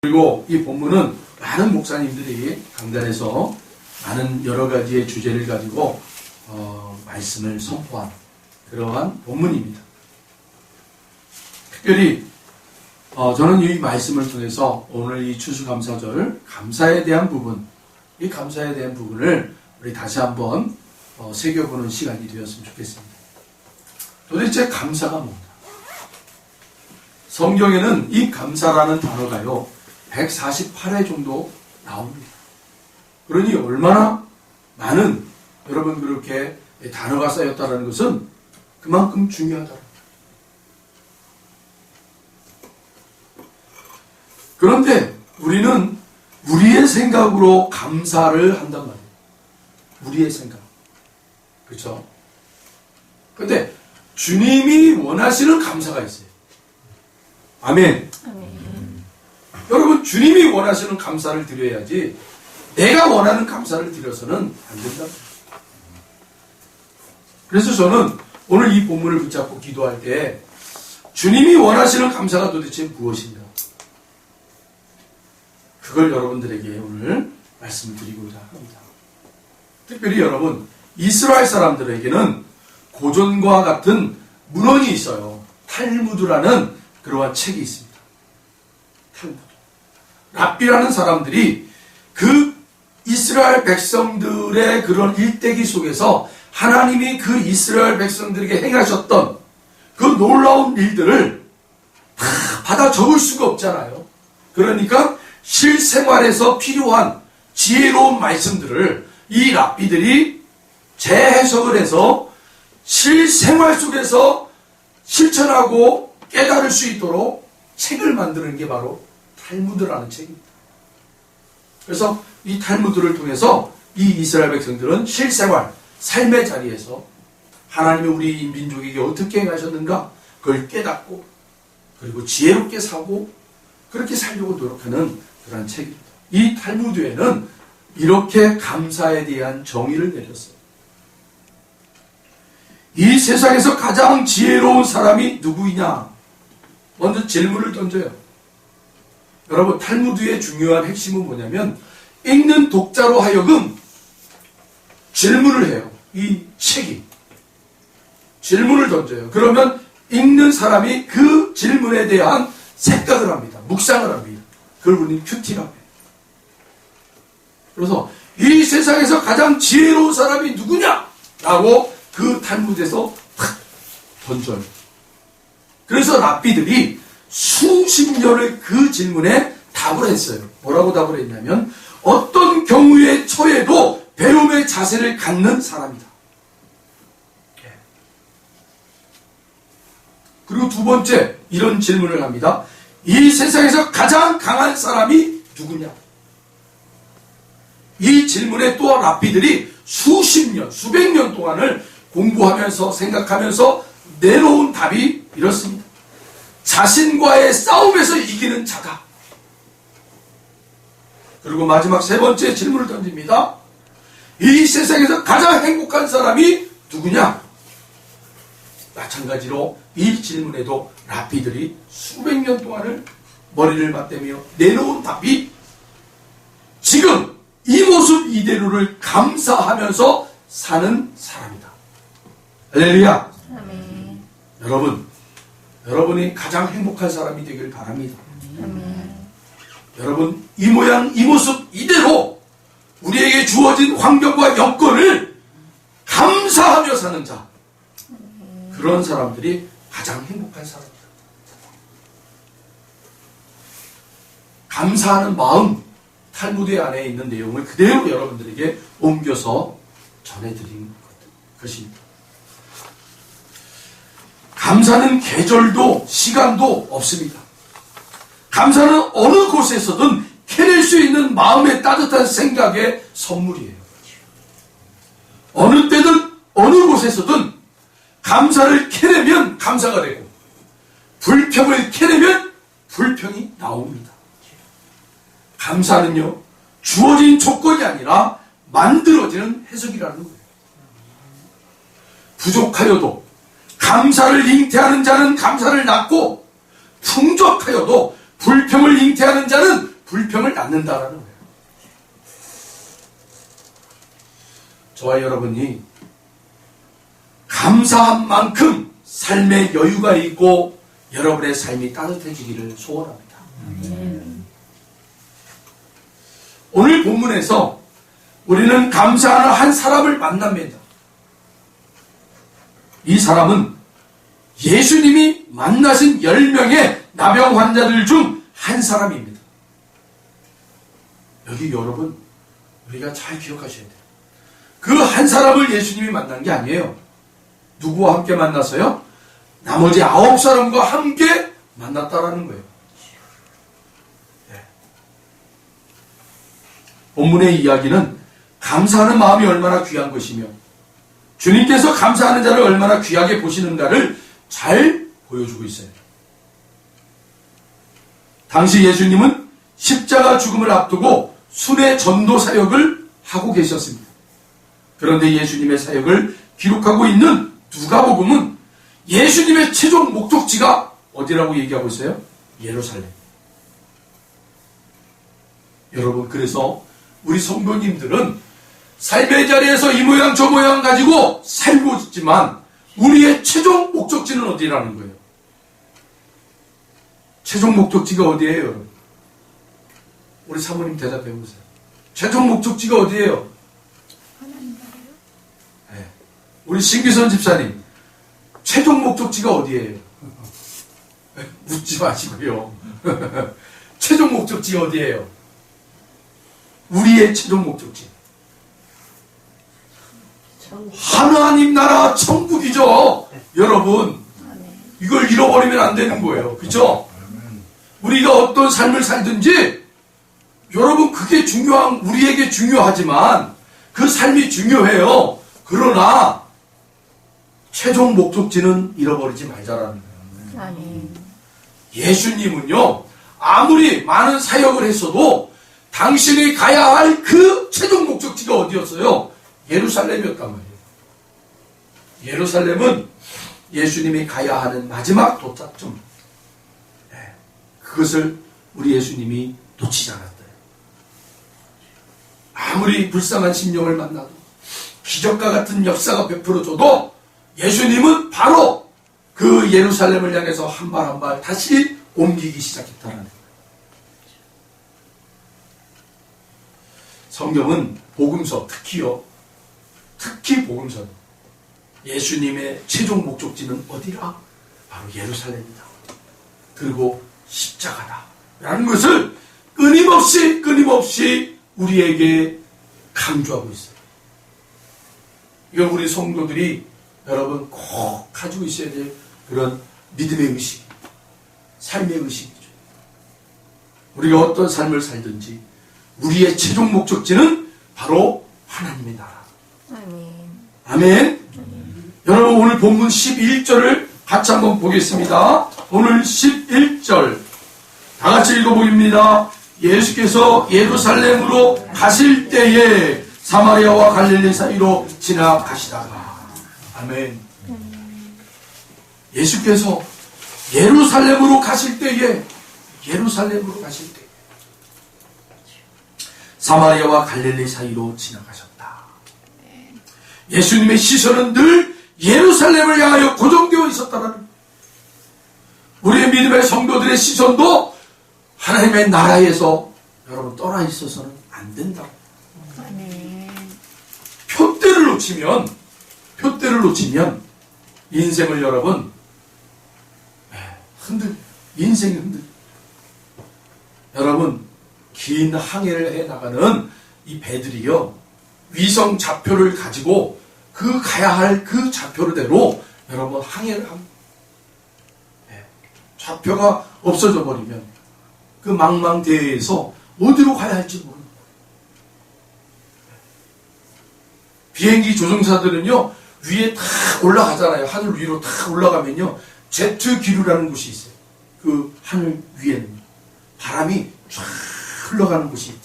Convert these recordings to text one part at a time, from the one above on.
그리고 이 본문은 많은 목사님들이 강단에서 많은 여러 가지의 주제를 가지고 말씀을 선포한 그러한 본문입니다. 특별히 저는 이 말씀을 통해서 오늘 이 추수감사절 감사에 대한 부분, 이 감사에 대한 부분을 우리 다시 한번 새겨보는 시간이 되었으면 좋겠습니다. 도대체 감사가 뭔가? 성경에는 이 감사라는 단어가요 148회 정도 나옵니다. 그러니 얼마나 많은 여러분 그렇게 단어가 쌓였다는 것은 그만큼 중요하다. 그런데 우리는 우리의 생각으로 감사를 한단 말이에요. 우리의 생각. 그렇죠? 그런데 주님이 원하시는 감사가 있어요. 아멘. 여러분 주님이 원하시는 감사를 드려야지 내가 원하는 감사를 드려서는 안 된다. 그래서 저는 오늘 이 본문을 붙잡고 기도할 때 주님이 원하시는 감사가 도대체 무엇인가? 그걸 여러분들에게 오늘 말씀드리고자 합니다. 특별히 여러분 이스라엘 사람들에게는 고전과 같은 문헌이 있어요. 탈무드라는 그러한 책이 있습니다. 탈무드. 랍비라는 사람들이 그 이스라엘 백성들의 그런 일대기 속에서 하나님이 그 이스라엘 백성들에게 행하셨던 그 놀라운 일들을 다 받아 적을 수가 없잖아요. 그러니까 실생활에서 필요한 지혜로운 말씀들을 이 랍비들이 재해석을 해서 실생활 속에서 실천하고 깨달을 수 있도록 책을 만드는 게 바로 탈무드라는 책입니다. 그래서 이 탈무드를 통해서 이 이스라엘 백성들은 실생활, 삶의 자리에서 하나님이 우리 민족에게 어떻게 행하셨는가 그걸 깨닫고 그리고 지혜롭게 사고 그렇게 살려고 노력하는 그런 책입니다. 이 탈무드에는 이렇게 감사에 대한 정의를 내렸어요. 이 세상에서 가장 지혜로운 사람이 누구이냐? 먼저 질문을 던져요. 여러분 탈무드의 중요한 핵심은 뭐냐면 읽는 독자로 하여금 질문을 해요. 이 책이 질문을 던져요. 그러면 읽는 사람이 그 질문에 대한 생각을 합니다. 묵상을 합니다. 그걸 우리는 큐티라고 해요. 그래서 이 세상에서 가장 지혜로운 사람이 누구냐? 라고 그 탈무드에서 탁 던져요. 그래서 랍비들이 수십 년을 그 질문에 답을 했어요. 뭐라고 답을 했냐면 어떤 경우에 처해도 배움의 자세를 갖는 사람이다. 그리고 두 번째 이런 질문을 합니다. 이 세상에서 가장 강한 사람이 누구냐? 이 질문에 또 랍비들이 수십 년, 수백 년 동안을 공부하면서 생각하면서 내놓은 답이 이렇습니다. 자신과의 싸움에서 이기는 자다. 그리고 마지막 세 번째 질문을 던집니다. 이 세상에서 가장 행복한 사람이 누구냐? 마찬가지로 이 질문에도 랍비들이 수백 년 동안을 머리를 맞대며 내놓은 답이 지금 이 모습 이대로를 감사하면서 사는 사람이다. 할렐루야. 아멘. 여러분이 가장 행복한 사람이 되길 바랍니다. 아멘. 여러분 이 모양 이 모습 이대로 우리에게 주어진 환경과 여건을 감사하며 사는 자, 그런 사람들이 가장 행복한 사람이다. 감사하는 마음, 탈무드 안에 있는 내용을 그대로 여러분들에게 옮겨서 전해드린 것입니다. 감사는 계절도 시간도 없습니다. 감사는 어느 곳에서든 캐낼 수 있는 마음의 따뜻한 생각의 선물이에요. 어느 때든 어느 곳에서든 감사를 캐내면 감사가 되고 불평을 캐내면 불평이 나옵니다. 감사는요 주어진 조건이 아니라 만들어지는 해석이라는 거예요. 부족하여도 감사를 잉태하는 자는 감사를 낳고 풍족하여도 불평을 잉태하는 자는 불평을 낳는다라는 거예요. 저와 여러분이 감사한 만큼 삶의 여유가 있고 여러분의 삶이 따뜻해지기를 소원합니다. 오늘 본문에서 우리는 감사하는 한 사람을 만납니다. 이 사람은 예수님이 만나신 10명의 나병 환자들 중 한 사람입니다. 여기 여러분, 우리가 잘 기억하셔야 돼요. 그 한 사람을 예수님이 만난 게 아니에요. 누구와 함께 만났어요? 나머지 9사람과 함께 만났다라는 거예요. 네. 본문의 이야기는 감사하는 마음이 얼마나 귀한 것이며 주님께서 감사하는 자를 얼마나 귀하게 보시는가를 잘 보여주고 있어요. 당시 예수님은 십자가 죽음을 앞두고 순회 전도 사역을 하고 계셨습니다. 그런데 예수님의 사역을 기록하고 있는 누가복음은 예수님의 최종 목적지가 어디라고 얘기하고 있어요? 예루살렘. 여러분, 그래서 우리 성도님들은 삶의 자리에서 이 모양 저 모양 가지고 살고 있지만 우리의 최종 목적지는 어디라는 거예요? 최종 목적지가 어디예요, 여러분? 우리 사모님 대답해 보세요. 최종 목적지가 어디예요? 하나님 나라요? 네. 우리 신기선 집사님, 최종 목적지가 어디예요? 묻지 마시고요. 최종 목적지가 어디예요? 우리의 최종 목적지. 하나님 나라 천국이죠. 여러분, 이걸 잃어버리면 안 되는 거예요. 그렇죠? 우리가 어떤 삶을 살든지 여러분, 그게 우리에게 중요하지만 그 삶이 중요해요. 그러나 최종 목적지는 잃어버리지 말자라는 거예요. 예수님은요, 아무리 많은 사역을 했어도 당신이 가야 할 그 최종 목적지가 어디였어요? 예루살렘이었단 말이에요. 예루살렘은 예수님이 가야 하는 마지막 도착점. 그것을 우리 예수님이 놓치지 않았어요. 아무리 불쌍한 심령을 만나도 기적과 같은 역사가 베풀어져도 예수님은 바로 그 예루살렘을 향해서 한 발 한 발 다시 옮기기 시작했다는 거예요. 성경은 복음서, 특히 복음서는 예수님의 최종 목적지는 어디라? 바로 예루살렘이다. 그리고 십자가다. 라는 것을 끊임없이 우리에게 강조하고 있어요. 이건 우리 성도들이 여러분 꼭 가지고 있어야 될 그런 믿음의 의식, 삶의 의식이죠. 우리가 어떤 삶을 살든지 우리의 최종 목적지는 바로 하나님의 나라. 아멘. 여러분, 오늘 본문 11절을 같이 한번 보겠습니다. 오늘 11절 다 같이 읽어보입니다. 예수께서 예루살렘으로 가실 때에 사마리아와 갈릴리 사이로 지나가시다가. 아멘. 예수께서 예루살렘으로 가실 때에 사마리아와 갈릴리 사이로 지나가셨다. 예수님의 시선은 늘 예루살렘을 향하여 고정되어 있었다는, 우리의 믿음의 성도들의 시선도 하나님의 나라에서 여러분 떠나 있어서는 안 된다고. 표대를 놓치면 인생을 여러분 인생이 흔들. 여러분, 긴 항해를 해 나가는 이 배들이요, 위성 좌표를 가지고 그 가야 할 그 좌표대로 여러분 항해를 합니다. 좌표가 없어져 버리면 그 망망대해에서 어디로 가야 할지 모릅니다. 비행기 조종사들은요, 위에 탁 올라가잖아요. 하늘 위로 탁 올라가면요, 제트 기류라는 곳이 있어요. 그 하늘 위에는 바람이 쫙 흘러가는 곳이 있어요.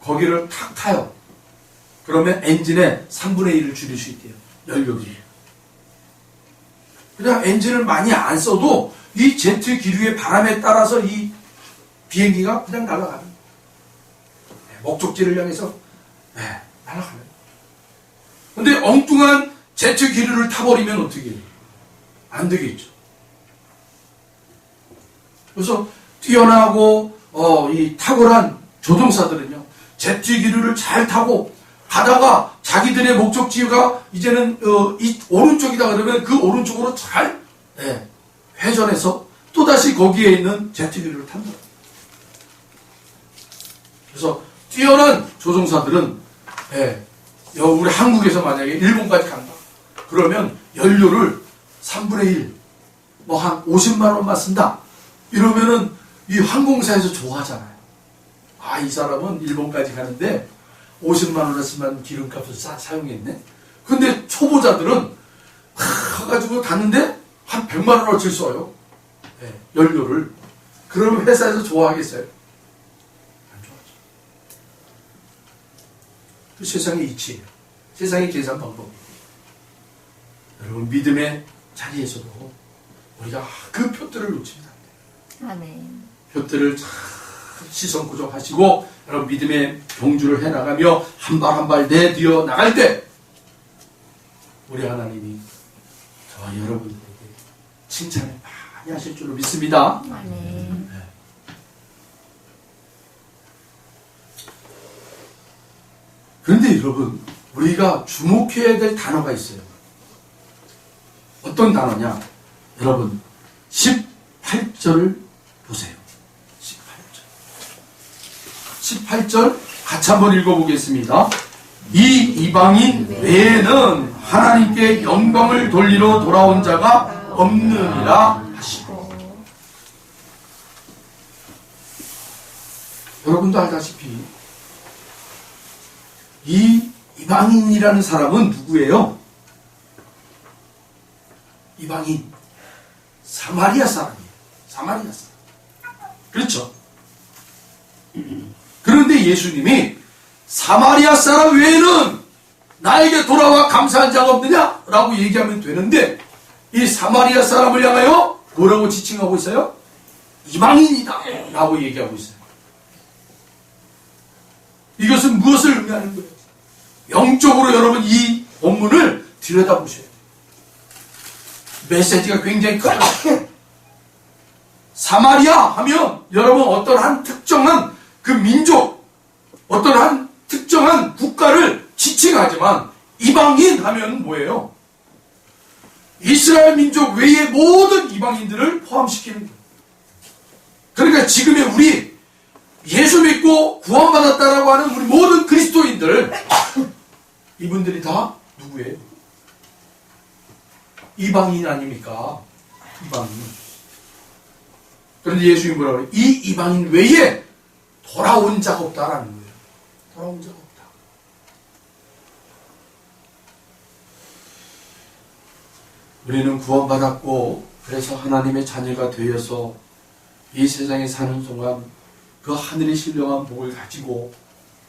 거기를 탁 타요. 그러면 엔진의 3분의 1을 줄일 수 있대요. 연력이. 그냥 엔진을 많이 안 써도 이 제트 기류의 바람에 따라서 이 비행기가 그냥 날아가요. 목적지를 향해서 날아가요. 근데 엉뚱한 제트 기류를 타버리면 어떻게 해요? 안 되겠죠. 그래서 뛰어나고 이 탁월한 조종사들은요, 제트 기류를 잘 타고 가다가 자기들의 목적지가 이제는 이 오른쪽이다 그러면 그 오른쪽으로 잘 회전해서 또다시 거기에 있는 제트 기류를 탄다. 그래서 뛰어난 조종사들은 우리 한국에서 만약에 일본까지 간다. 그러면 연료를 3분의 1, 뭐 한 50만 원만 쓴다. 이러면은 이 항공사에서 좋아하잖아요. 아, 이 사람은 일본까지 가는데 50만 원을 쓰면 기름값을 사용했네. 근데 초보자들은 가가지고 갔는데 한 100만 원어치 써요. 연료를. 그러면 회사에서 좋아하겠어요? 안 좋아하죠. 그 세상의 이치예요. 세상의 계산 방법이에요. 여러분, 믿음의 자리에서도 우리가 그 표들을 놓치면 안 돼요. 아멘. 표들을 잘 시선 고정하시고 여러분 믿음의 경주를 해나가며 한 발 한 발 내디어 나갈 때 우리 하나님이 저 여러분들에게 칭찬을 많이 하실 줄로 믿습니다. 아멘. 그런데 여러분, 우리가 주목해야 될 단어가 있어요. 어떤 단어냐? 여러분 18절을 보세요. 18절 같이 한번 읽어보겠습니다. 이 이방인 외에는 하나님께 영광을 돌리러 돌아온 자가 없느니라 하시고. 여러분도 알다시피 이 이방인이라는 사람은 누구예요? 이방인 사마리아 사람이에요. 사마리아 사람. 그렇죠? 그런데 예수님이 사마리아 사람 외에는 나에게 돌아와 감사한 자가 없느냐? 라고 얘기하면 되는데 이 사마리아 사람을 향하여 뭐라고 지칭하고 있어요? 이방인이다 라고 얘기하고 있어요. 이것은 무엇을 의미하는 거예요? 영적으로 여러분 이 본문을 들여다보셔야 돼요. 메시지가 굉장히 커요. 사마리아 하면 여러분 어떤 한 특정한 그 민족, 어떤 한 특정한 국가를 지칭하지만 이방인 하면 뭐예요? 이스라엘 민족 외의 모든 이방인들을 포함시키는 거예요. 그러니까 지금의 우리 예수 믿고 구원받았다라고 하는 우리 모든 그리스도인들 이분들이 다 누구예요? 이방인 아닙니까? 이방인. 그런데 예수님이 뭐라고 해요? 이 이방인 외에 돌아온 자가 없다라는 거예요. 돌아온 자가 없다. 우리는 구원받았고 그래서 하나님의 자녀가 되어서 이 세상에 사는 동안 그 하늘의 신령한 복을 가지고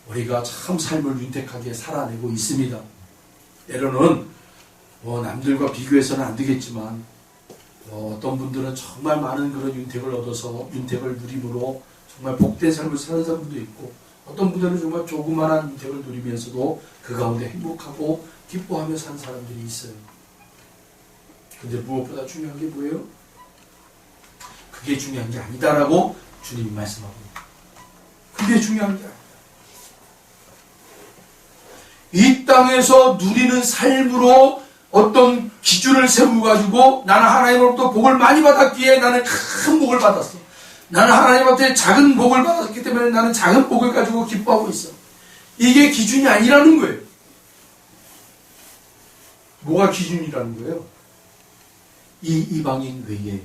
우리가 참 삶을 윤택하게 살아내고 있습니다. 때로는 남들과 비교해서는 안 되겠지만 어떤 분들은 정말 많은 그런 윤택을 얻어서 윤택을 누림으로 정말 복된 삶을 사는 사람도 있고 어떤 분들은 정말 조그만한 윤택을 누리면서도 그 가운데 행복하고 기뻐하며 사는 사람들이 있어요. 근데 무엇보다 중요한 게 뭐예요? 그게 중요한 게 아니다라고 주님이 말씀하고 있습니다. 그게 중요한 게 아니다. 이 땅에서 누리는 삶으로 어떤 기준을 세우가지고 나는 하나님으로부터 복을 많이 받았기에 나는 큰 복을 받았어. 나는 하나님한테 작은 복을 받았기 때문에 나는 작은 복을 가지고 기뻐하고 있어. 이게 기준이 아니라는 거예요. 뭐가 기준이라는 거예요? 이 이방인 외에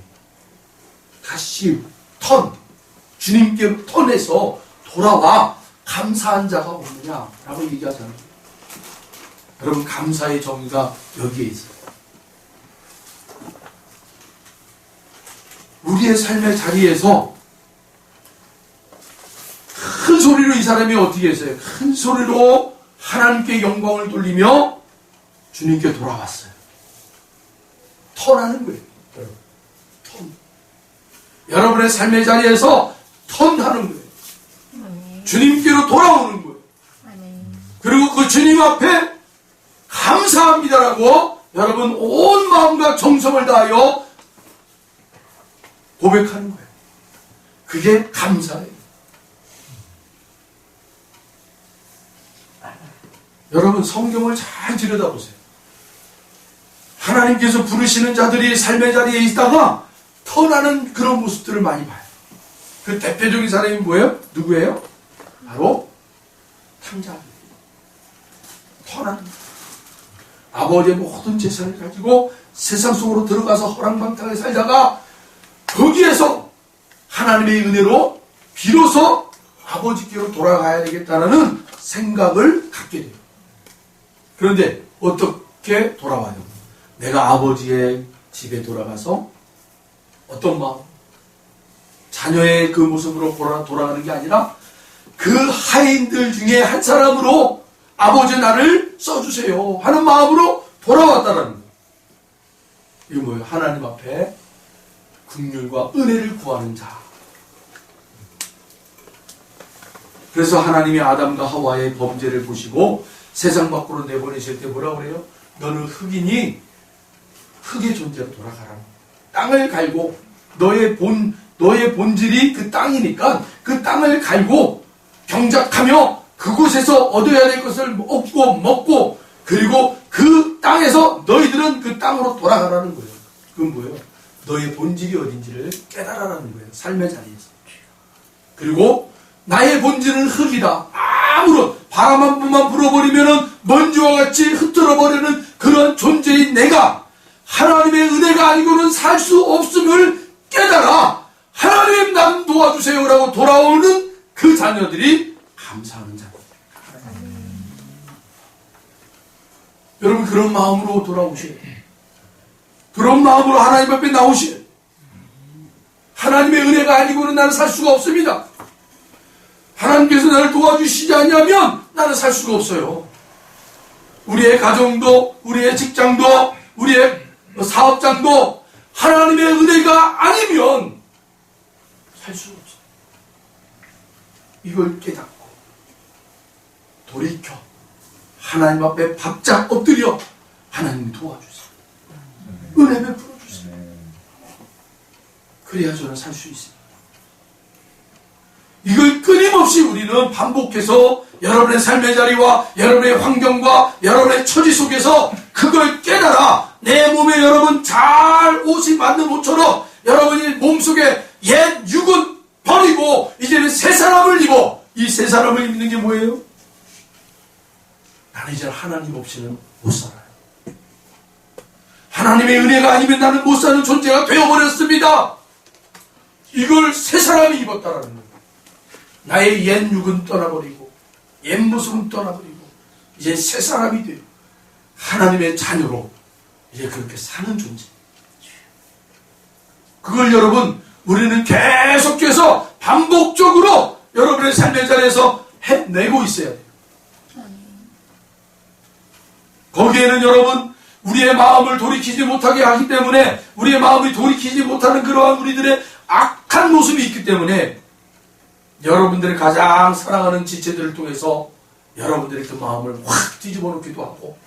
다시 주님께 턴해서 돌아와 감사한 자가 없느냐라고 얘기하잖아요. 여러분 감사의 정의가 여기에 있어요. 우리의 삶의 자리에서 큰 소리로 이 사람이 어떻게 했어요? 큰 소리로 하나님께 영광을 돌리며 주님께 돌아왔어요. 턴하는 거예요. 여러분. 턴. 여러분의 삶의 자리에서 턴하는 거예요. 주님께로 돌아오는 거예요. 주님 앞에 감사합니다라고 여러분 온 마음과 정성을 다하여 고백하는 거예요. 그게 감사예요. 여러분 성경을 잘 들여다보세요. 하나님께서 부르시는 자들이 삶의 자리에 있다가 터나는 그런 모습들을 많이 봐요. 그 대표적인 사람이 뭐예요? 누구예요? 바로 탕자입니다. 터나는 아버지의 모든 재산을 가지고 세상 속으로 들어가서 허랑방탕하게 살다가 거기에서 하나님의 은혜로 비로소 아버지께로 돌아가야 되겠다는 생각을 갖게 돼요. 그런데 어떻게 돌아와요? 내가 아버지의 집에 돌아가서 어떤 마음? 자녀의 그 모습으로 돌아가는 게 아니라 그 하인들 중에 한 사람으로 아버지 나를 써주세요 하는 마음으로 돌아왔다는 거예요. 이거 뭐예요? 하나님 앞에 긍휼과 은혜를 구하는 자. 그래서 하나님이 아담과 하와의 범죄를 보시고 세상 밖으로 내보내실 때 뭐라고 그래요? 너는 흙이니 흙의 존재로 돌아가라. 땅을 갈고 너의 본질이 그 땅이니까 그 땅을 갈고 경작하며 그곳에서 얻어야 될 것을 얻고 먹고 그리고 그 땅에서 너희들은 그 땅으로 돌아가라는 거예요. 그건 뭐예요? 너의 본질이 어딘지를 깨달아라는 거예요. 삶의 자리에서. 그리고 나의 본질은 흙이다. 아무런 바람 한 번만 불어버리면은 먼지와 같이 흩어버리는 그런 존재인 내가 하나님의 은혜가 아니고는 살 수 없음을 깨달아 하나님 나 도와주세요라고 돌아오는 그 자녀들이 감사하는 자입니다. 여러분 그런 마음으로 돌아오셔야 돼요. 그런 마음으로 하나님 앞에 나오셔야 돼요. 하나님의 은혜가 아니고는 나는 살 수가 없습니다. 하나님께서 나를 도와주시지 않냐면 나는 살 수가 없어요. 우리의 가정도 우리의 직장도 우리의 사업장도 하나님의 은혜가 아니면 살 수가 없어요. 이걸 깨닫고 돌이켜 하나님 앞에 바짝 엎드려 하나님 도와주세요. 은혜 베풀어 주세요. 그래야 저는 살 수 있습니다. 이걸 끊임없이 우리는 반복해서 여러분의 삶의 자리와 여러분의 환경과 여러분의 처지 속에서 그걸 깨달아 내 몸에 여러분 잘 옷이 맞는 옷처럼 여러분이 몸속에 옛 육은 버리고 이제는 새 사람을 입어. 이 새 사람을 입는 게 뭐예요? 나는 이제 하나님 없이는 못 살아요. 하나님의 은혜가 아니면 나는 못 사는 존재가 되어버렸습니다. 이걸 새 사람이 입었다라는 거예요. 나의 옛 육은 떠나버리고 옛 모습은 떠나버리고 이제 새 사람이 돼요. 하나님의 자녀로 이제 그렇게 사는 존재. 그걸 여러분 우리는 계속해서 반복적으로 여러분의 삶의 자리에서 해내고 있어야 돼요. 거기에는 여러분 우리의 마음을 돌이키지 못하게 하기 때문에 우리의 마음이 돌이키지 못하는 그러한 우리들의 악한 모습이 있기 때문에 여러분들의 가장 사랑하는 지체들을 통해서 여러분들의 그 마음을 확 뒤집어 놓기도 하고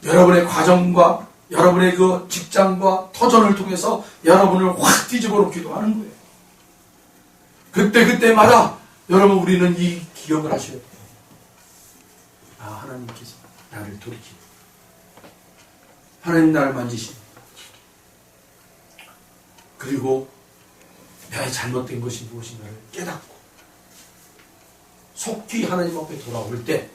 여러분의 과정과 여러분의 그 직장과 터전을 통해서 여러분을 확 뒤집어 놓기도 하는 거예요. 그때마다 여러분 우리는 이 기억을 하셔야 돼요. 아, 하나님께서 나를 돌이키고 하나님 나를 만지시고 그리고 나의 잘못된 것이 무엇인가를 깨닫고 속히 하나님 앞에 돌아올 때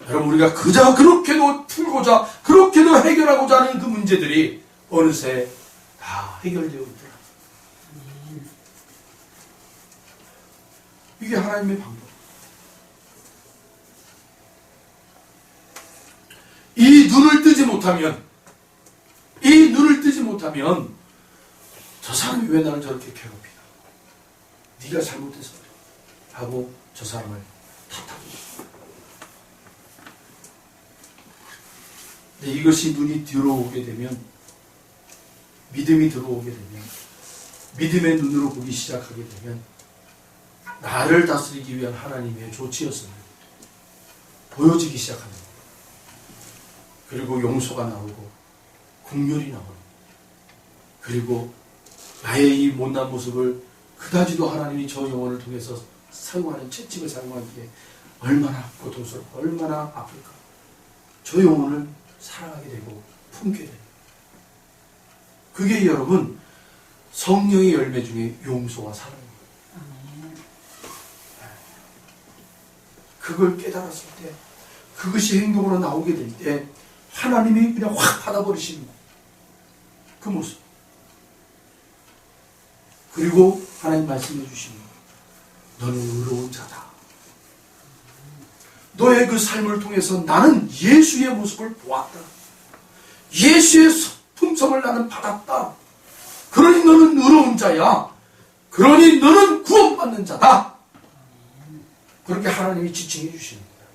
여러분 우리가 그저 그렇게도 풀고자 그렇게도 해결하고자 하는 그 문제들이 어느새 다 해결되어 있더라. 이게 하나님의 방법. 이 눈을 뜨지 못하면 저 사람이 왜 나를 저렇게 괴롭히나? 네가 잘못해서 하고 저 사람을 탓하고. 근데 이것이 눈이 들어오게 되면 믿음이 들어오게 되면 믿음의 눈으로 보기 시작하게 되면 나를 다스리기 위한 하나님의 조치였습니다. 보여지기 시작합니다. 그리고 용서가 나오고 긍휼이 나오고, 그리고 나의 이 못난 모습을 그다지도 하나님이 저 영혼을 통해서 사용하는 채찍을 사용하기에 얼마나 고통스럽고 얼마나 아플까. 저 영혼을 사랑하게 되고 품게 되고, 그게 여러분 성령의 열매 중에 용서와 사랑입니다. 그걸 깨달았을 때, 그것이 행동으로 나오게 될 때 하나님이 그냥 확 받아버리시는 그 모습. 그리고 하나님 말씀해 주시는, 너는 의로운 자다. 너의 그 삶을 통해서 나는 예수의 모습을 보았다. 예수의 품성을 나는 받았다. 그러니 너는 의로운 자야. 그러니 너는 구원받는 자다. 그렇게 하나님이 지칭해 주시는 거예요.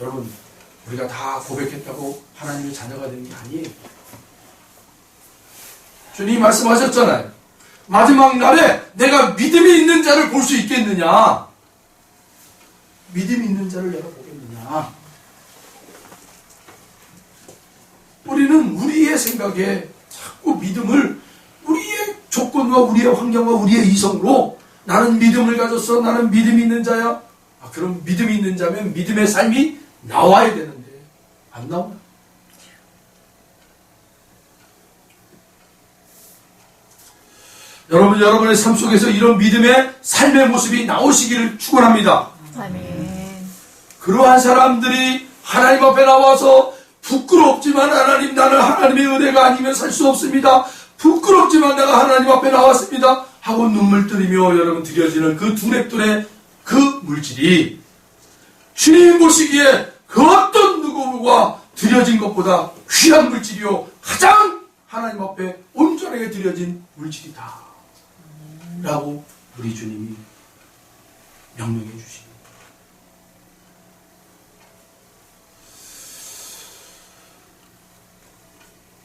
여러분, 우리가 다 고백했다고 하나님의 자녀가 되는 게 아니에요. 주님이 말씀하셨잖아요. 마지막 날에 내가 믿음이 있는 자를 볼 수 있겠느냐? 믿음이 있는 자를 내가 보겠느냐? 우리는 우리의 생각에 자꾸 믿음을 우리의 조건과 우리의 환경과 우리의 이성으로, 나는 믿음을 가졌어, 나는 믿음이 있는 자야. 그럼 믿음이 있는 자면 믿음의 삶이 나와야 되는데 안 나와. 여러분의 삶 속에서 이런 믿음의 삶의 모습이 나오시기를 축원합니다. 아멘. 그러한 사람들이 하나님 앞에 나와서 부끄럽지만 하나님, 나는 하나님의 은혜가 아니면 살 수 없습니다. 부끄럽지만 내가 하나님 앞에 나왔습니다 하고 눈물 들이며 여러분 드려지는 그 두랩돌의 그 물질이 주님 보시기에 그 어떤 누구와 드려진 것보다 귀한 물질이요, 가장 하나님 앞에 온전하게 드려진 물질이다 라고 우리 주님이 명령해 주십니다.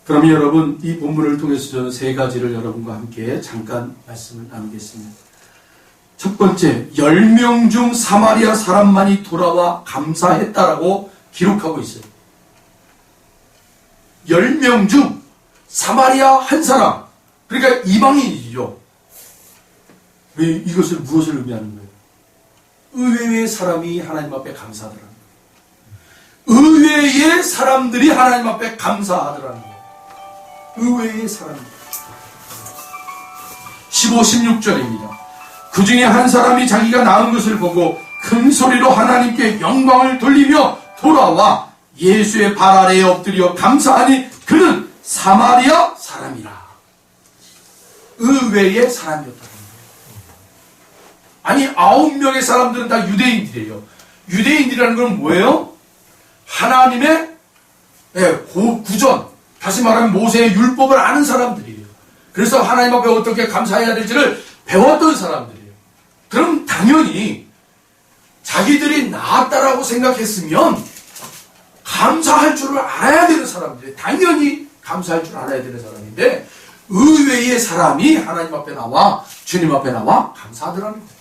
그러면 여러분, 이 본문을 통해서 저는 세 가지를 여러분과 함께 잠깐 말씀을 나누겠습니다. 첫 번째, 10명 중 사마리아 사람만이 돌아와 감사했다라고 기록하고 있어요. 10명 중 사마리아 한 사람, 그러니까 이방인이죠. 이것을 무엇을 의미하는 거예요? 의외의 사람이 하나님 앞에 감사하더라는 거예요. 의외의 사람들이 하나님 앞에 감사하더라는 거예요. 의외의 사람들. 15, 16절입니다. 그 중에 한 사람이 자기가 낳은 것을 보고 큰 소리로 하나님께 영광을 돌리며 돌아와 예수의 발 아래에 엎드려 감사하니 그는 사마리아 사람이라. 의외의 사람이었다는 거예요. 아니, 9명의 사람들은 다 유대인들이에요. 유대인이라는 건 뭐예요? 하나님의 구전, 다시 말하면 모세의 율법을 아는 사람들이에요. 그래서 하나님 앞에 어떻게 감사해야 될지를 배웠던 사람들이에요. 그럼 당연히 자기들이 나았다라고 생각했으면 감사할 줄을 알아야 되는 사람들이에요. 당연히 감사할 줄 알아야 되는 사람인데, 의외의 사람이 하나님 앞에 나와, 주님 앞에 나와 감사하더라는 거예요.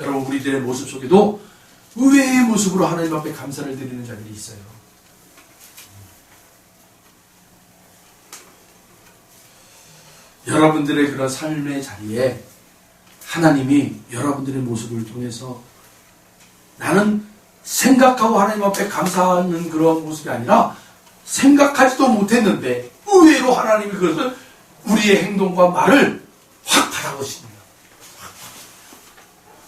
여러분, 우리들의 모습 속에도 의외의 모습으로 하나님 앞에 감사를 드리는 자들이 있어요. 여러분들의 그런 삶의 자리에 하나님이 여러분들의 모습을 통해서, 나는 생각하고 하나님 앞에 감사하는 그런 모습이 아니라 생각하지도 못했는데 의외로 하나님이 그것을 우리의 행동과 말을 확 받아보십니다.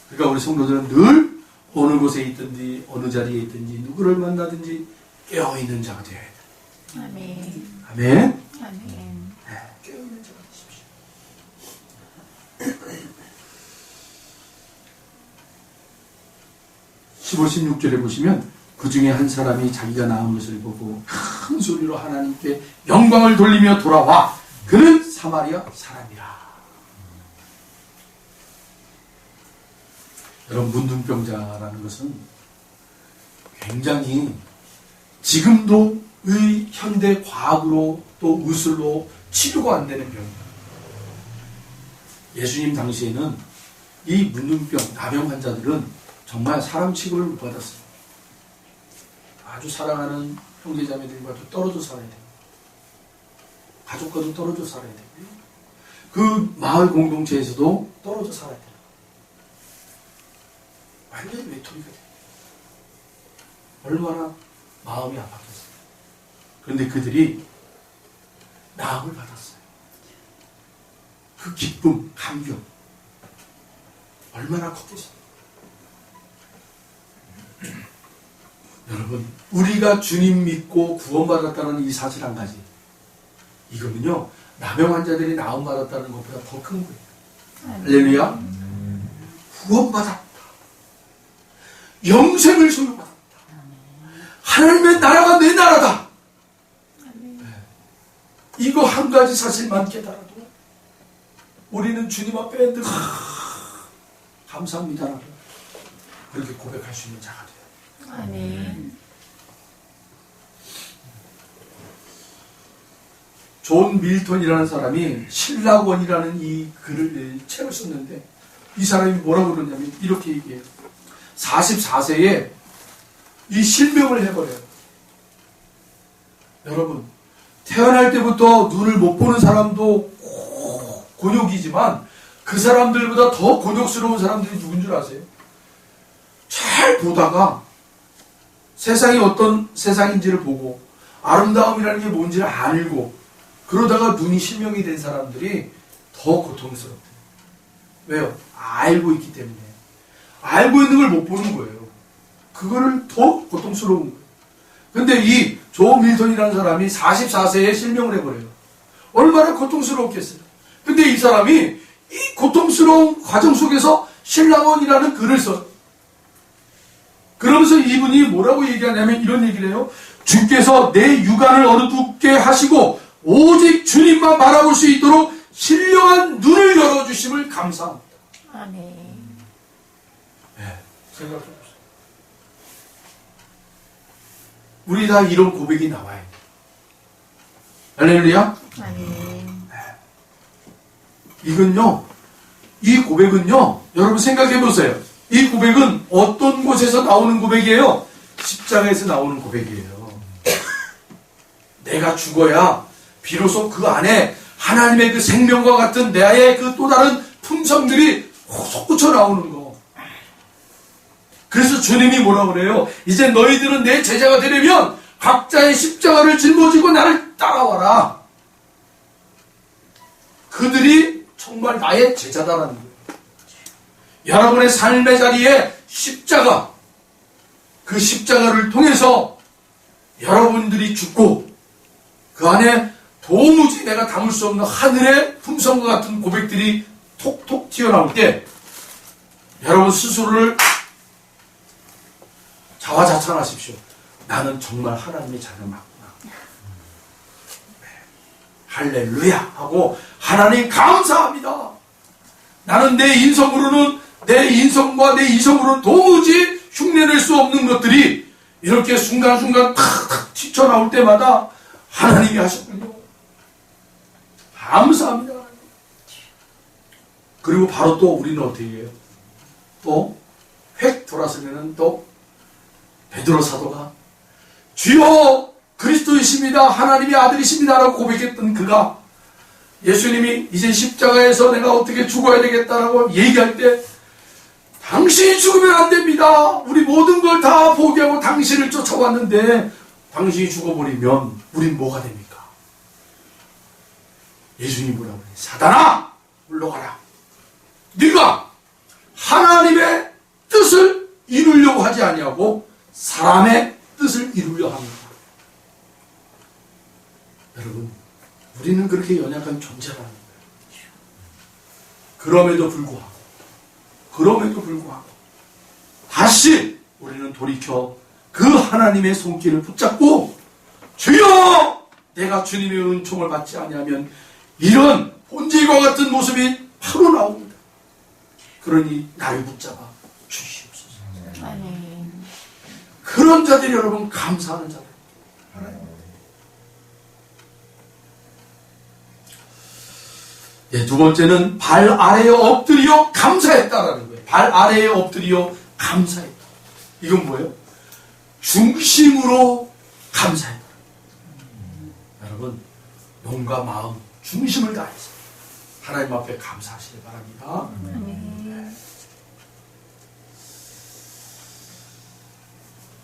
그러니까 우리 성도들은 늘 어느 곳에 있든지 어느 자리에 있든지 누구를 만나든지 깨어있는 자가 되어야 돼요. 아멘. 아멘. 아멘. 깨어있는 자가 되십시오. 15, 16절에 보시면 그 중에 한 사람이 자기가 낳은 것을 보고 큰 소리로 하나님께 영광을 돌리며 돌아와 그는 사마리아 사람이라. 여러분, 문둥병자라는 것은 굉장히 지금도 의 현대 과학으로 또 의술로 치료가 안 되는 병입니다. 예수님 당시에는 이 문둥병, 나병 환자들은 정말 사람 취급을 못 받았어요. 아주 사랑하는 형제자매들과도 떨어져 살아야 돼요. 가족과도 떨어져 살아야 돼요. 그 마을 공동체에서도 떨어져 살아야 돼요. 완전 외톨이가 돼요. 얼마나 마음이 아팠겠어요. 그런데 그들이 나음을 받았어요. 그 기쁨, 감격 얼마나 컸겠어요. 여러분, 우리가 주님 믿고 구원받았다는 이 사실 한 가지, 이거는요 남의 환자들이 나음 받았다는 것보다 더 큰 거예요. 할렐루야. 구원받았다, 영생을 소유받았다, 하나님의 나라가 내 나라다. 이거 한 가지 사실만 깨달아도 우리는 주님 앞에 늘 감사합니다라고 그렇게 고백할 수 있는 자가 돼요. 아멘. 존 밀턴이라는 사람이 신라원이라는 이 글을 책을 썼는데, 이 사람이 뭐라고 그러냐면 이렇게 얘기해요. 44세에 이 실명을 해버려요. 여러분, 태어날 때부터 눈을 못 보는 사람도 곤욕이지만 그 사람들보다 더 곤욕스러운 사람들이 누군 줄 아세요? 잘 보다가 세상이 어떤 세상인지를 보고 아름다움이라는 게 뭔지를 알고 그러다가 눈이 실명이 된 사람들이 더 고통스럽대요. 왜요? 알고 있기 때문에. 알고 있는 걸 못 보는 거예요. 그거를 더 고통스러운 거예요. 근데 이 조 밀턴이라는 사람이 44세에 실명을 해버려요. 얼마나 고통스러웠겠어요. 근데 이 사람이 이 고통스러운 과정 속에서 신라원이라는 글을 써요. 그러면서 이분이 뭐라고 얘기하냐면 이런 얘기를 해요. 주께서 내 육안을 어둡게 하시고 오직 주님만 바라볼 수 있도록 신령한 눈을 열어주심을 감사합니다. 아멘. 네, 생각해보세요. 우리 다 이런 고백이 나와야 돼요. 할렐루야. 아멘. 이건요, 이 고백은요, 여러분 생각해보세요. 이 고백은 어떤 곳에서 나오는 고백이에요? 십자가에서 나오는 고백이에요. 내가 죽어야 비로소 그 안에 하나님의 그 생명과 같은 나의 그 또 다른 품성들이 솟구쳐 나오는 거. 그래서 주님이 뭐라고 그래요? 이제 너희들은 내 제자가 되려면 각자의 십자가를 짊어지고 나를 따라와라. 그들이 정말 나의 제자다라는 거예요. 여러분의 삶의 자리에 십자가, 그 십자가를 통해서 여러분들이 죽고 그 안에 도무지 내가 담을 수 없는 하늘의 품성과 같은 고백들이 톡톡 튀어나올 때 여러분 스스로를 자화자찬하십시오. 나는 정말 하나님의 자녀 맞구나. 할렐루야 하고 하나님 감사합니다. 나는 내 인성으로는 내 인성과 내 이성으로는 도무지 흉내낼 수 없는 것들이 이렇게 순간순간 탁탁 튀쳐나올 때마다 하나님이 하셨군요. 감사합니다. 그리고 바로 또 우리는 어떻게 해요? 또 획 돌아서면은 또 베드로 사도가 주여 그리스도이십니다. 하나님의 아들이십니다. 라고 고백했던 그가 예수님이 이제 십자가에서 내가 어떻게 죽어야 되겠다라고 얘기할 때 당신이 죽으면 안 됩니다. 우리 모든 걸 다 포기하고 당신을 쫓아왔는데 당신이 죽어버리면 우린 뭐가 됩니까? 예수님이 뭐라고 그래요? 사단아 물러가라. 네가 하나님의 뜻을 이루려고 하지 아니하고 사람의 뜻을 이루려 합니다. 여러분, 우리는 그렇게 연약한 존재라는 거예요. 그럼에도 불구하고 다시 우리는 돌이켜 그 하나님의 손길을 붙잡고 주여 내가 주님의 은총을 받지 아니하면 이런 본질과 같은 모습이 바로 나옵니다. 그러니 나를 붙잡아 주시옵소서. 아멘. 그런 자들이 여러분 감사하는 자들. 두 번째는 발 아래에 엎드려 감사했다라는 거예요. 발 아래에 엎드려 감사했다. 이건 뭐예요? 중심으로 감사했다. 여러분, 몸과 마음, 중심을 다해서 하나님 앞에 감사하시기 바랍니다. 아멘.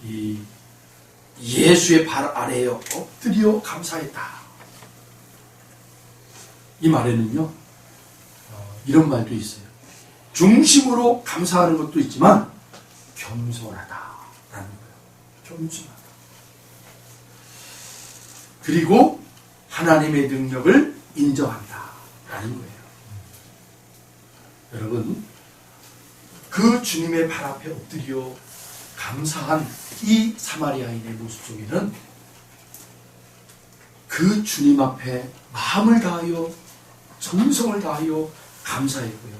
이 예수의 발 아래에 엎드려 감사했다. 이 말에는요, 이런 말도 있어요. 중심으로 감사하는 것도 있지만 겸손하다라는 거예요. 겸손하다. 그리고 하나님의 능력을 인정한다라는 거예요. 여러분, 그 주님의 발 앞에 엎드려 감사한 이 사마리아인의 모습 속에는 그 주님 앞에 마음을 다하여 정성을 다하여 감사했고요.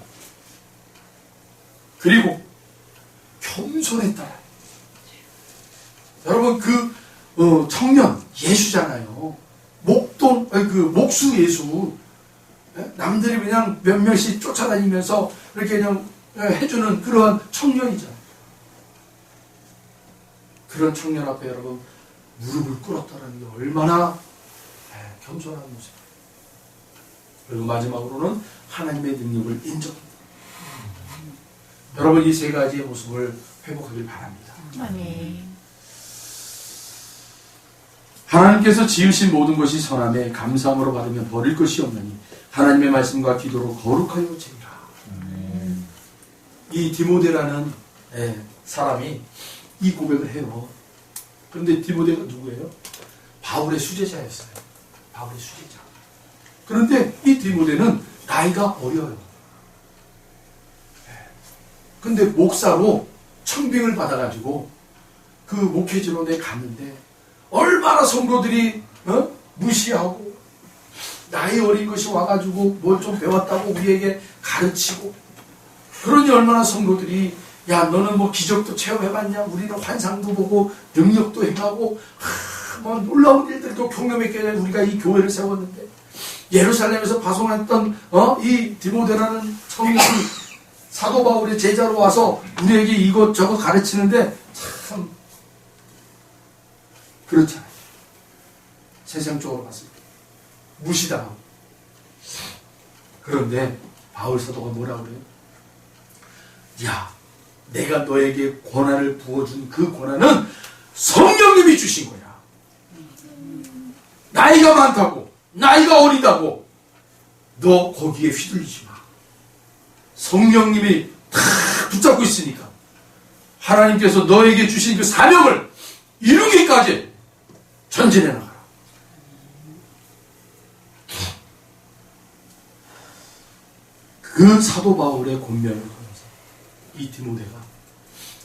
그리고 겸손했다. 여러분, 그 청년 예수잖아요. 목수 예수. 남들이 그냥 몇 명씩 쫓아다니면서 이렇게 그냥 해주는 그러한 청년이잖아요. 그런 청년 앞에 여러분 무릎을 꿇었다는 게 얼마나 겸손한 모습. 그리고 마지막으로는 하나님의 능력을 인정합니다. 여러분, 이 세 가지의 모습을 회복하길 바랍니다. 아멘. 하나님께서 지으신 모든 것이 선함에 감사함으로 받으면 버릴 것이 없나니 하나님의 말씀과 기도로 거룩하여 지으라. 이 디모데라는 사람이 이 고백을 해요. 그런데 디모데가 누구예요? 바울의 수제자였어요. 바울의 수제자. 그런데 이 디모데는 나이가 어려요. 근데 목사로 청빙을 받아가지고 그 목회지론에 갔는데 얼마나 성도들이 무시하고 나이 어린 것이 와가지고 뭘 좀 배웠다고 우리에게 가르치고, 그러니 얼마나 성도들이 야, 너는 뭐 기적도 체험해봤냐? 우리는 환상도 보고 능력도 행하고 뭐 놀라운 일들도 경험했기 때문에 우리가 이 교회를 세웠는데, 예루살렘에서 파송했던 이 디모데라는 청년이 사도 바울의 제자로 와서 우리에게 이것저것 가르치는데 참 그렇잖아요. 세상적으로 봤을 때 무시당하고. 그런데 바울 사도가 뭐라고 그래요? 야, 내가 너에게 권한을 부어준 그 권한은 성령님이 주신 거야. 나이가 많다고, 나이가 어리다고 너 거기에 휘둘리지 마. 성령님이 다 붙잡고 있으니까 하나님께서 너에게 주신 그 사명을 이루기까지 전진해 나가라. 그 사도 바울의 권면을 통해서 이 디모데가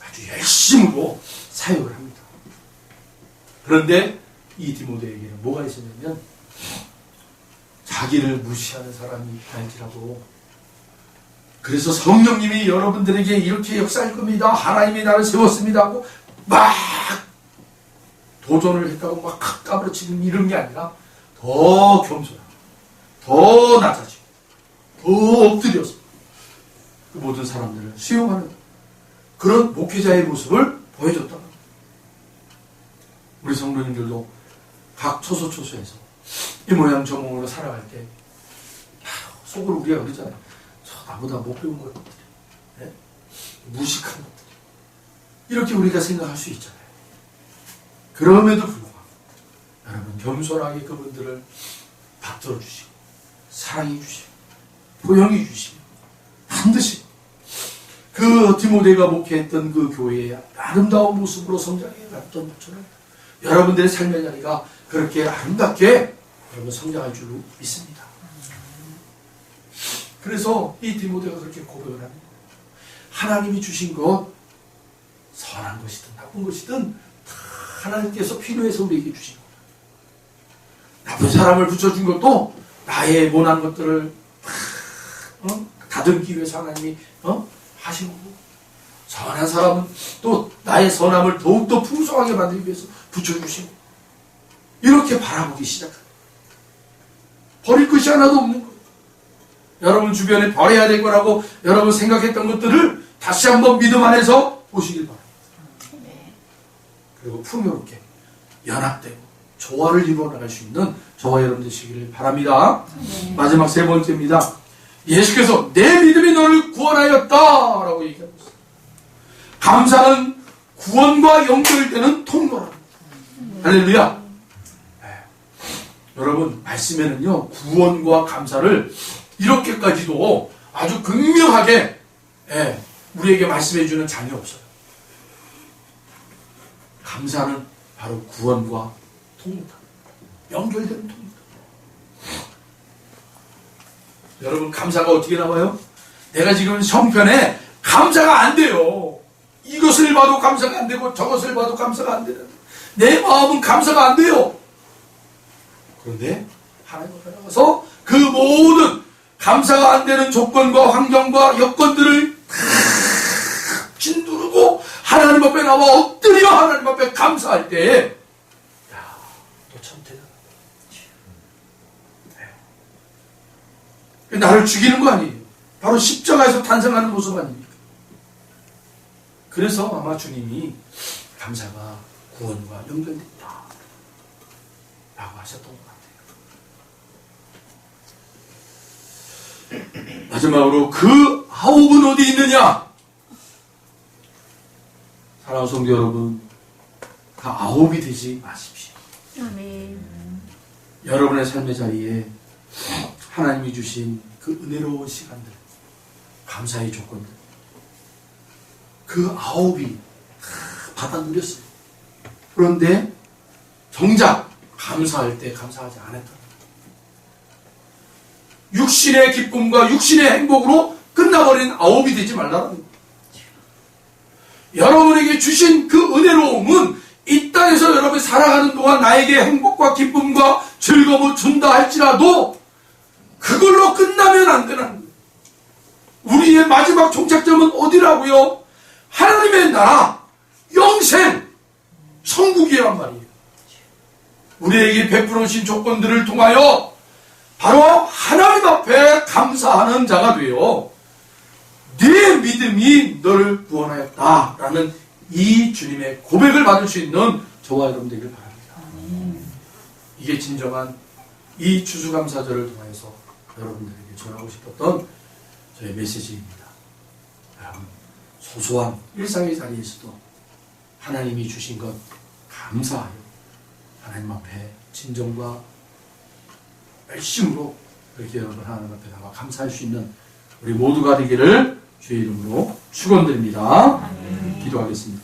아주 열심으로 사역을 합니다. 그런데 이 디모데에게는 뭐가 있었냐면, 자기를 무시하는 사람이 있다할지라도 그래서 성령님이 여러분들에게 이렇게 역사할 겁니다, 하나님이 나를 세웠습니다 하고 막 도전을 했다고 막 까부러치는 이런 게 아니라 더 겸손하고 더 낮아지고 더 엎드려서 그 모든 사람들을 수용하는 그런 목회자의 모습을 보여줬다. 우리 성도님들도 각 초소초소에서 이 모양 저 모양으로 살아갈 때 속으로 우리가 그러잖아요. 저 나보다 못 배운 것들, 무식한 것들, 이렇게 우리가 생각할 수 있잖아요. 그럼에도 불구하고 여러분 겸손하게 그분들을 받들어 주시고 사랑해 주시고 포용해 주시고 반드시 그 디모데가 목회했던 그 교회의 아름다운 모습으로 성장해 갔던 것처럼 여러분들의 삶의 자리가 그렇게 아름답게 여러분 성장할 줄 믿습니다. 그래서 이 디모데가 그렇게 고백을 합니다. 하나님이 주신 것, 선한 것이든 나쁜 것이든 다 하나님께서 필요해서 우리에게 주신 거예요. 나쁜 사람을 붙여준 것도 나의 못한 것들을 다듬기 위해서 하나님이 하신 거고, 선한 사람은 또 나의 선함을 더욱더 풍성하게 만들기 위해서 붙여주시고, 이렇게 바라보기 시작합니다. 버릴 것이 하나도 없는 거예요. 여러분 주변에 버려야 될 거라고 여러분 생각했던 것들을 다시 한번 믿음 안에서 보시길 바랍니다. 네. 그리고 풍요롭게 연합되고 조화를 이루어 나갈 수 있는 저와 여러분 되시기를 바랍니다. 네. 마지막 세 번째입니다. 예수께서 내 믿음이 너를 구원하였다 라고 얘기하고 있어요. 감사는 구원과 연결되는 통로랍니다. 할렐루야. 네. 여러분 말씀에는요 구원과 감사를 이렇게까지도 아주 극명하게 우리에게 말씀해 주는 장이 없어요. 감사는 바로 구원과 통로다. 연결되는 통로다. 여러분 감사가 어떻게 나와요? 내가 지금 형편에 감사가 안 돼요. 이것을 봐도 감사가 안 되고 저것을 봐도 감사가 안 되는 내 마음은 감사가 안 돼요. 그런데 하나님 앞에 나가서 그 모든 감사가 안 되는 조건과 환경과 여건들을 다 짓누르고 하나님 앞에 나와 엎드려 하나님 앞에 감사할 때에 야, 너 참 대단하다. 나를 죽이는 거 아니에요. 바로 십자가에서 탄생하는 모습 아닙니까? 그래서 아마 주님이 감사가 구원과 연결된다 라고 하셨던 것 같아요. 마지막으로 그 아홉은 어디 있느냐? 사랑하는 성도 여러분, 그 아홉이 되지 마십시오. 아멘. 여러분의 삶의 자리에 하나님이 주신 그 은혜로운 시간들, 감사의 조건들, 그 아홉이 다 받아 누렸어요. 그런데 정작 감사할 때 감사하지 않았다. 육신의 기쁨과 육신의 행복으로 끝나버린 아홉이 되지 말라는 거예요. 여러분에게 주신 그 은혜로움은 이 땅에서 여러분이 살아가는 동안 나에게 행복과 기쁨과 즐거움을 준다 할지라도 그걸로 끝나면 안 되는 거예요. 우리의 마지막 종착점은 어디라고요? 하나님의 나라, 영생, 천국이란 말이에요. 우리에게 베풀어 주신 조건들을 통하여 바로 하나님 앞에 감사하는 자가 되어 네 믿음이 너를 구원하였다 라는 이 주님의 고백을 받을 수 있는 저와 여러분 되기를 바랍니다. 이게 진정한 이 추수감사절을 통해서 여러분들에게 전하고 싶었던 저의 메시지입니다. 여러분 소소한 일상의 자리에서도 하나님이 주신 것 감사하여 하나님 앞에 진정과 열심으로 그렇게 여러분 하나님 앞에 나와 감사할 수 있는 우리 모두가 되기를 주의 이름으로 축원드립니다. 기도하겠습니다.